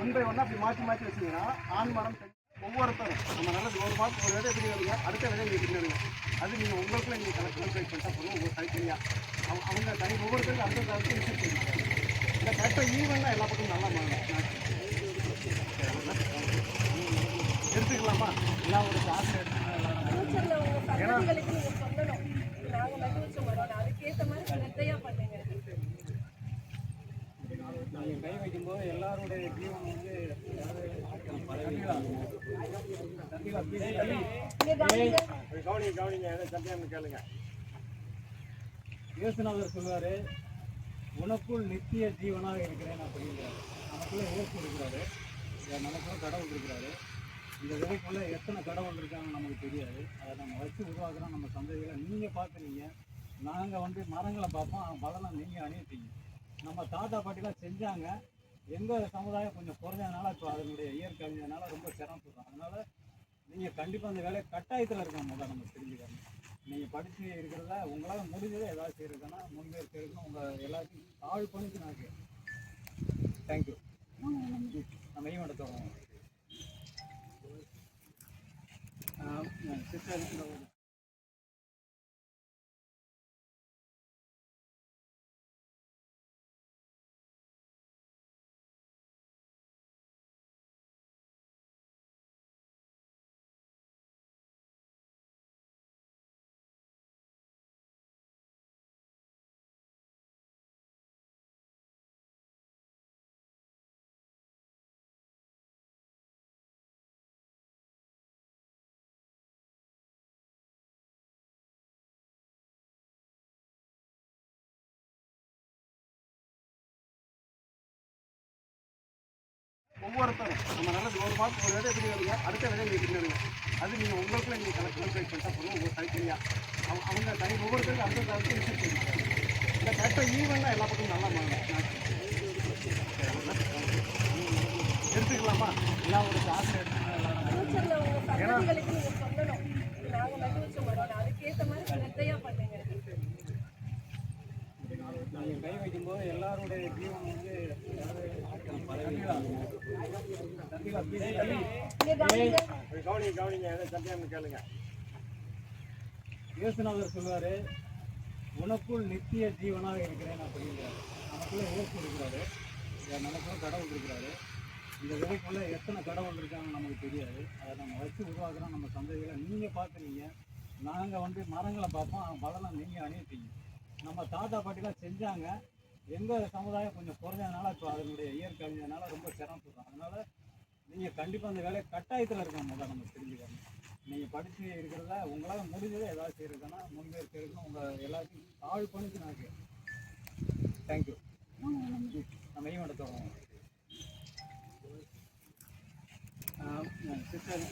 One by ஒன்னாக அப்படி மாற்றி மாற்றி வச்சிங்கன்னா ஆண் மரம் ஒவ்வொருத்தரும் நம்ம நல்லது ஒரு மாதம் ஒரு விதை எப்படி வருங்க அடுத்த விதை நீங்கள் பின்னாடுங்க. அது நீங்கள் உங்களுக்குள்ள நீங்கள் கலெக்ட் பண்ணிட்டா போதும். ஒவ்வொரு தனித்தனியாக அவங்க தனி ஒவ்வொருத்தருக்கும் அடுத்த காலத்துக்கு இன்செக்ட் பண்ணுவாங்க. இந்த கரெக்டாக ஈவெண்ட்டாக எல்லா பக்கமும் நல்லா மாறும். எடுத்துக்கலாமா? எல்லாம் ஒரு காசு நீங்கள் கை வைக்கும்போது எல்லாருடைய ஜீவன் வந்து கவனிங்க சத்தியம் கேளுங்க. இயேசுநாதர் சொல்லுவாரு, உனக்குள் நித்திய ஜீவனாக இருக்கிறேன் அப்படிங்கிறாரு. நமக்குள்ள இயேசு இருக்கிறாரு, நமக்குள்ள கடவுள் இருக்கிறாரு. இந்த விதைக்குள்ள எத்தனை கடவுள் இருக்காங்கன்னு நமக்கு தெரியாது. அதை நம்ம வச்சு உருவாக்குறோம் நம்ம சந்தைகளை. நீங்கள் பார்க்குறீங்க, நாங்கள் வந்து மரங்களை பார்ப்போம், பலனை நீங்கள் அணிவிப்பீங்க. நம்ம தாத்தா பாட்டிலாம் செஞ்சாங்க. எங்கள் சமுதாயம் கொஞ்சம் குறைஞ்சதுனால இப்போ அதனுடைய இயற்கை அழிஞ்சதுனால ரொம்ப சிரமப்படுறோம். அதனால் நீங்கள் கண்டிப்பாக அந்த வேலையை கட்டாயத்தில் இருக்க முதல் நம்ம தெரிஞ்சுக்கணும். நீங்கள் படித்து இருக்கிறத உங்களால் முடிஞ்சதை ஏதாவது செய்கிறதுனா முன்மேற்க இருக்கணும். உங்கள் எல்லாத்தையும் கால் பண்ணிட்டு நான் தேங்க்யூ. நம்ம ஈவெண்ட்டை தொடங்குவோம். சிஸ்டர் ஒவ்வொருத்தரும் நம்ம நல்லது ஒரு மாதம் ஒரு விதை எப்படி வருங்க அடுத்த விதை நீங்கள் பின்னாடுங்க. அது நீங்கள் உங்களுக்குள்ள நீங்கள் கலெக்ட் பண்ணிட்டா போதும். ஒவ்வொரு தனித்தனியாக அவங்க தனி ஒவ்வொருத்தருக்கும் அடுத்த காலத்துக்கு இன்செக்ட் பண்ணுவாங்க. இந்த கரெக்டாக ஈவெண்ட்டாக எல்லா பக்கமும் நல்லா மாறும். எடுத்துக்கலாமா? எல்லாம் ஒரு காசு நீங்கள் கை வைக்கும்போது எல்லாருடைய ஜீவன் வந்து கவனிங்க சத்தியம் கேளுங்க. இயேசுநாதர் சொல்லுவாரு, உனக்குள் நித்திய ஜீவனாக இருக்கிறேன் அப்படிங்கிறாரு. நமக்குள்ள இயேசு இருக்கிறாரு, நமக்குள்ள கடவுள் இருக்கிறாரு. இந்த விதைக்குள்ள எத்தனை கடவுள் இருக்காங்கன்னு நமக்கு தெரியாது. அதை நம்ம வச்சு உருவாக்குறோம் நம்ம சந்தைகளை. நீங்கள் பார்க்குறீங்க, நாங்கள் வந்து மரங்களை பார்ப்போம், பலனை நீங்கள் அணிவிப்பீங்க. நம்ம தாத்தா பாட்டிலாம் செஞ்சாங்க. எங்கள் சமுதாயம் கொஞ்சம் குறைஞ்சதுனால இப்போ அதனுடைய இயற்கை அழிஞ்சதுனால ரொம்ப சிரமப்படுறோம். அதனால் நீங்கள் கண்டிப்பாக அந்த வேலையை கட்டாயத்தில் இருக்க முதல் நம்ம தெரிஞ்சுக்கணும். நீங்கள் படித்து இருக்கிறத உங்களால் முடிஞ்சதை ஏதாவது செய்கிறதுனா முன்மேற்க இருக்கணும். உங்கள் எல்லாத்தையும் கால் பண்ணிட்டு நான் தேங்க்யூ. நம்ம ஈவெண்ட்டை தொடங்குவோம். சிஸ்டர்